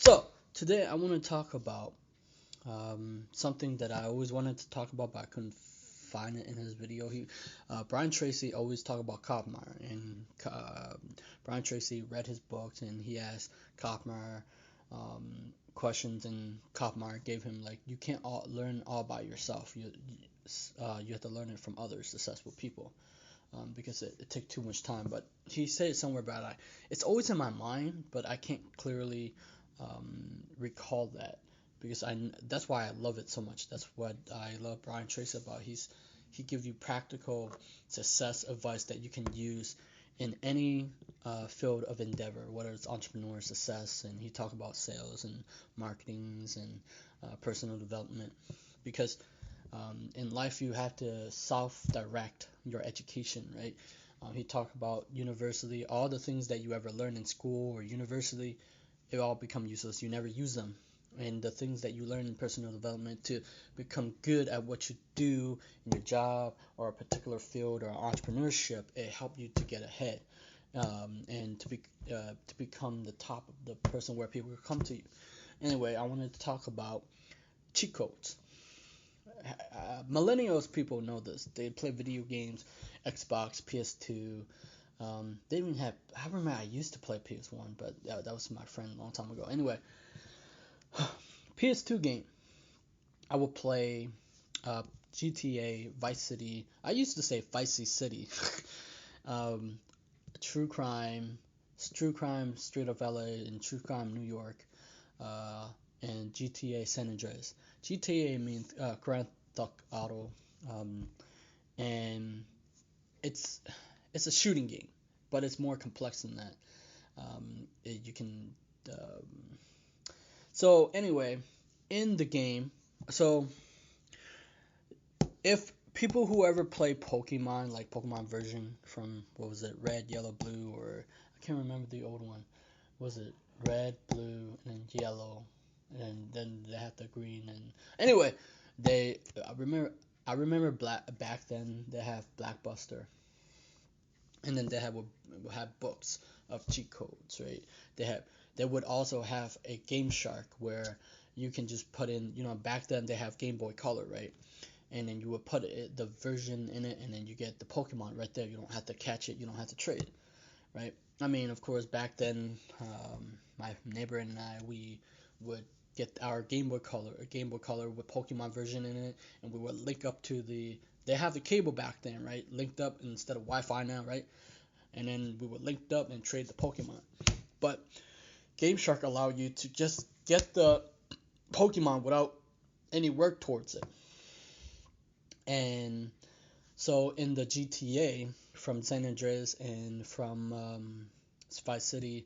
So today I want to talk about something that I always wanted to talk about, but I couldn't find it in his video. Brian Tracy always talk about Kopmar, and Brian Tracy read his books, and he asked Kopmar questions, and Kopmar gave him like, you can't learn all by yourself. You have to learn it from other successful people. Because it takes too much time. But he said it somewhere about it's always in my mind, but I can't clearly recall that because that's why I love it so much. That's what I love Brian Tracy about. He gives you practical success advice that you can use in any field of endeavor, whether it's entrepreneur success, and he talk about sales and marketings and personal development, because in life you have to self-direct your education, right? He talked about university, all the things that you ever learned in school or university, it all become useless. You never use them. And the things that you learn in personal development to become good at what you do in your job or a particular field or entrepreneurship, it helps you to get ahead, and to become the top of the person where people will come to you. Anyway, I wanted to talk about cheat codes. Millennials people know this. They play video games, Xbox, PS2. They even have. I remember I used to play PS1, but that was my friend a long time ago. Anyway, PS2 game. I would play uh, GTA, Vice City. I used to say Vice City. um, True Crime, True Crime Street of LA, and True Crime New York, uh, and GTA San Andreas. GTA means Grand Theft Auto, um, and it's it's a shooting game, but it's more complex than that. You can so anyway, in the game, so if people who ever play Pokemon, like Pokemon version from what was it, Red, Yellow, Blue, or I can't remember the old one. Was it red, blue, and yellow, and then they had the green and anyway, they I remember black back then they have Blackbuster, and then they would have books of cheat codes, right? They have they would also have a Game Shark where you can just put in, back then they have Game Boy Color, right? And then you would put the version in it, and then you get the Pokemon right there. You don't have to catch it, you don't have to trade it, right? I mean, of course, back then, my neighbor and I, we would get our Game Boy Color with Pokemon version in it, and we would link up to they have the cable back then, right? Linked up instead of Wi-Fi now, right? And then we would linked up and trade the Pokemon. But Game Shark allowed you to just get the Pokemon without any work towards it. And so in the GTA from San Andreas and from Vice City,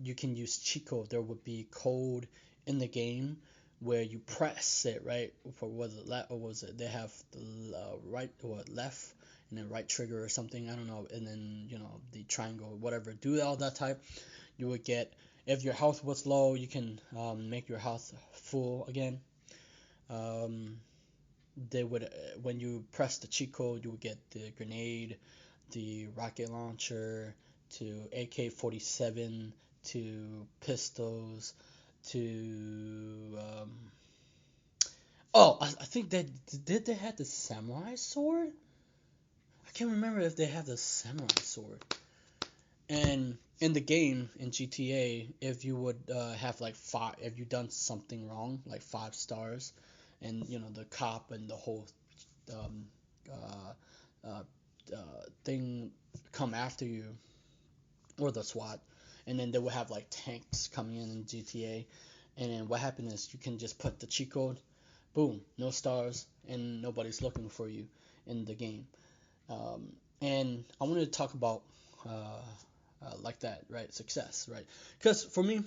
you can use cheat code. There would be code in the game where you press it, right? For was it left or was it they have the right or left and then right trigger or something, I don't know, and then the triangle or whatever. Do all that type. You would get, if your health was low, you can make your health full again. Um, they would when you press the cheat code, you would get the grenade, the rocket launcher, to AK-47, to pistols, to oh, I think that did they have the samurai sword? I can't remember if they have the samurai sword. And in the game in GTA, if you would have like five, if you done something wrong, like 5 stars, and the cop and the whole um, uh, uh, thing come after you, or the SWAT, and then they will have like tanks coming in GTA, and then what happened is you can just put the cheat code, boom, no stars, and nobody's looking for you in the game. And I wanted to talk about like that, right? Success, right? Because for me,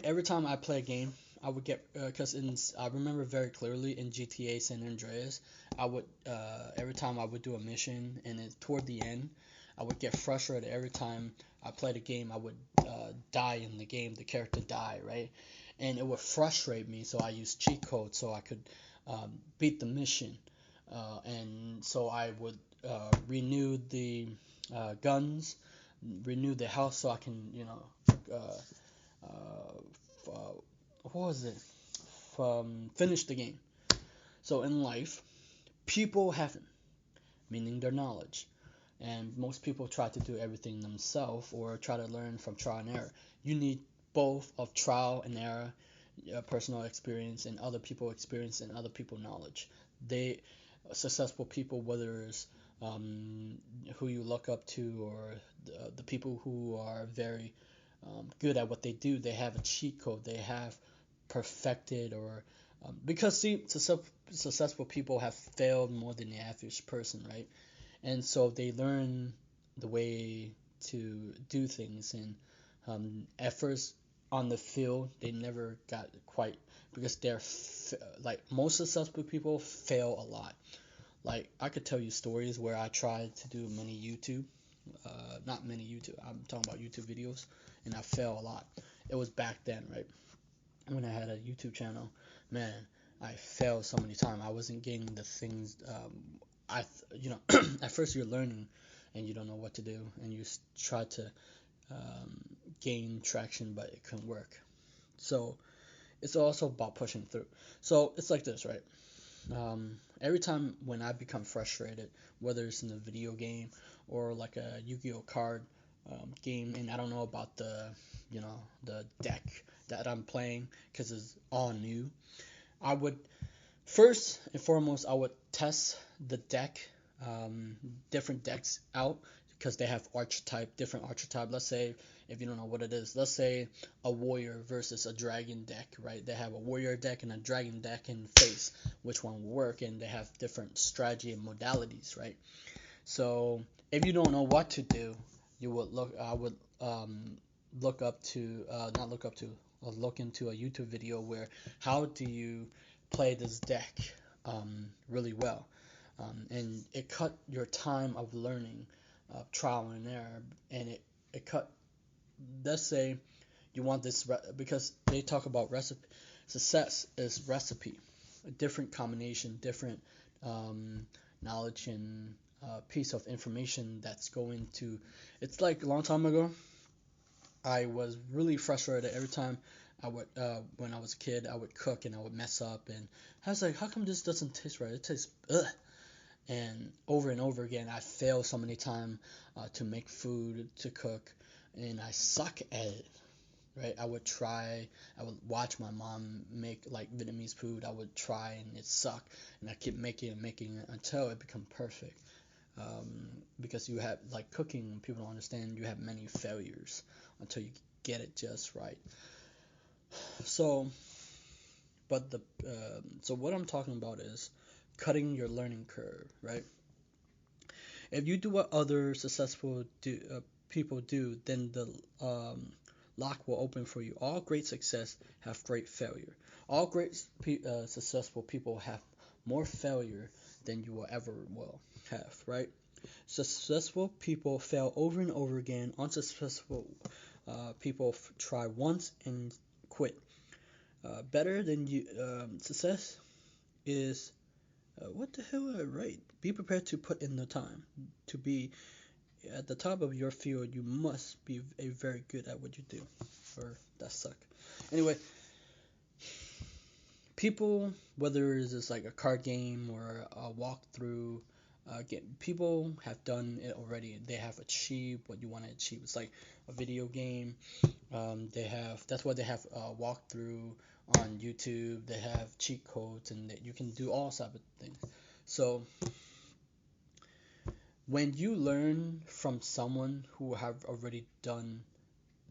every time I play a game, I would get because I remember very clearly in GTA San Andreas, I would every time I would do a mission, and then toward the end, I would get frustrated every time I played a game. I would die in the game, the character die, right? And it would frustrate me, so I used cheat code so I could beat the mission, and so I would renew the guns, renew the health, so I can uh, what was it? Finish the game. So in life, people have, meaning their knowledge, and most people try to do everything themselves or try to learn from trial and error. You need both of trial and error, personal experience, and other people experience and other people knowledge. They successful people, whether it's who you look up to or the people who are very good at what they do, they have a cheat code. They have perfected or because see, successful people have failed more than the average person, right? And so they learn the way to do things. And at first on the field, they never got quite because like most successful people fail a lot. Like I could tell you stories where I tried to do many YouTube, not many YouTube. I'm talking about YouTube videos, and I fail a lot. It was back then, right? When I had a YouTube channel, man, I failed so many times. I wasn't getting the things. At first you're learning, and you don't know what to do, and you try to gain traction, but it couldn't work. So it's also about pushing through. So it's like this, right? Every time when I become frustrated, whether it's in a video game or like a Yu-Gi-Oh card game, and I don't know about the deck that I'm playing because it's all new, I would first and foremost I would test the deck, different decks out because they have different archetype. Let's say if you don't know what it is, let's say a warrior versus a dragon deck, right? They have a warrior deck and a dragon deck in face, which one will work, and they have different strategy and modalities, right? So if you don't know what to do, you would I would look up to, not look up to, look into a YouTube video where how do you play this deck really well, and it cut your time of learning, trial and error, and it cut. Let's say you want this because they talk about recipe. Success is recipe, a different combination, different knowledge and piece of information that's going to. It's like a long time ago. I was really frustrated every time I would, when I was a kid, I would cook and I would mess up, and I was like, how come this doesn't taste right? It tastes ugh. And over again, I failed so many times to make food, to cook, and I suck at it. Right? I would watch my mom make like Vietnamese food. I would try and it sucked, and I keep making it until it become perfect. Because you have like cooking, people don't understand. You have many failures until you get it just right. So, but so what I'm talking about is cutting your learning curve, right? If you do what other people do, then the lock will open for you. All great success have great failure. All successful people have more failure than you will ever will have, right? Successful people fail over and over again. Unsuccessful people try once and quit. Better than you. Success is what the hell did I write? Be prepared to put in the time. To be at the top of your field, you must be very good at what you do. Or that suck. Anyway, people, whether it's like a card game or a walkthrough, people have done it already. They have achieved what you want to achieve. It's like a video game. That's why they have a walkthrough on YouTube. They have cheat codes, and that you can do all type of things. So when you learn from someone who have already done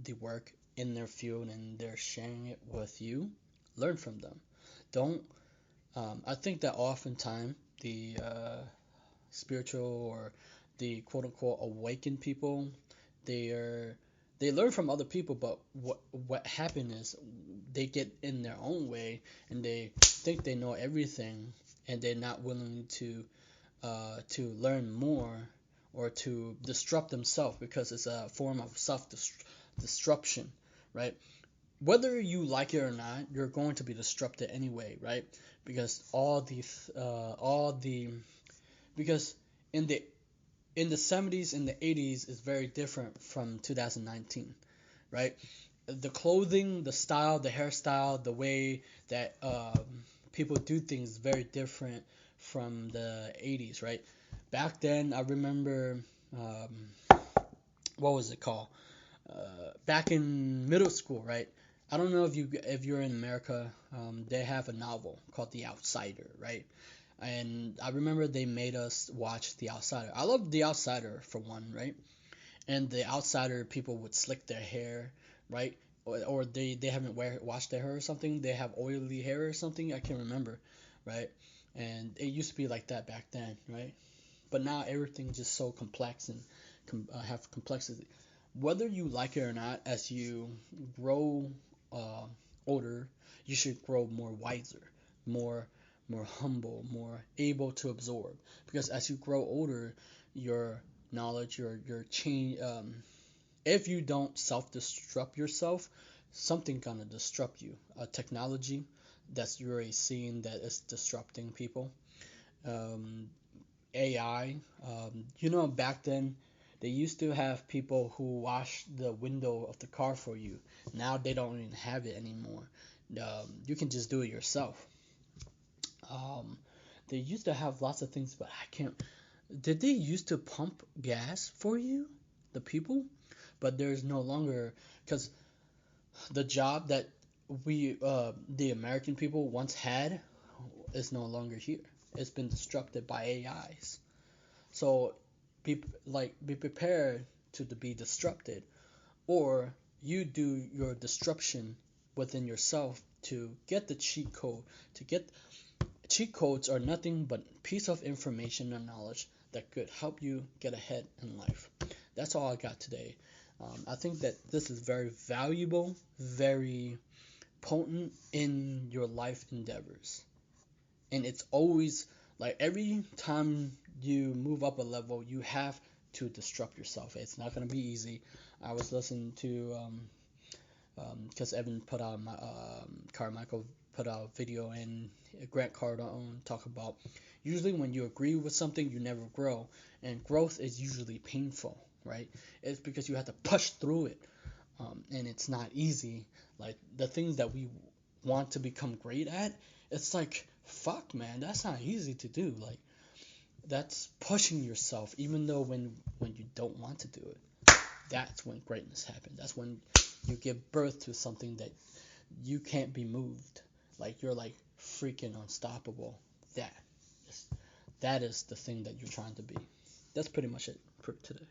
the work in their field and they're sharing it with you, learn from them. Don't. I think that oftentimes the spiritual or the quote unquote awakened people, they are they learn from other people, but what happened is they get in their own way and they think they know everything, and they're not willing to learn more or to disrupt themselves, because it's a form of self disruption, right? Whether you like it or not, you're going to be disrupted anyway, right? Because all the because in the 70s and the 80s is very different from 2019, right? the clothing, the style, the hairstyle, the way that people do things is very different from the 80s, right? Back then, I remember, what was it called? Back in middle school, right? I don't know if you're in America, they have a novel called The Outsider, right? And I remember they made us watch The Outsider. I love The Outsider for one, right? And The Outsider people would slick their hair, right? Or they haven't washed their hair or something. They have oily hair or something. I can't remember, right? And it used to be like that back then, right? But now everything's just so complex and have complexity. Whether you like it or not, as you grow uh, older, you should grow more wiser, more more humble, more able to absorb. Because as you grow older, your knowledge, your change. If you don't self-destruct yourself, something gonna disrupt you. Technology that's you're already seeing that is disrupting people. Um, AI. Back then they used to have people who wash the window of the car for you. Now they don't even have it anymore. You can just do it yourself. Um, they used to have lots of things, but I can't. Did they used to pump gas for you, the people? But there's no longer because the job that the American people once had is no longer here. It's been disrupted by AIs. So be prepared to be disrupted, or you do your disruption within yourself to get the cheat code. To get cheat codes are nothing but piece of information and knowledge that could help you get ahead in life. That's all I got today. I think that this is very valuable, very potent in your life endeavors. And it's always like every time you move up a level, you have to disrupt yourself. It's not going to be easy. I was listening to because Evan put out Carmichael put out a video, and Grant Cardone talk about usually when you agree with something you never grow, and growth is usually painful, right? It's because you have to push through it, and it's not easy. Like the things that we want to become great at, it's like fuck man, that's not easy to do. Like that's pushing yourself even though when you don't want to do it. That's when greatness happens. That's when you give birth to something that you can't be moved. Like you're like freaking unstoppable. That is that is the thing that you're trying to be. That's pretty much it for today.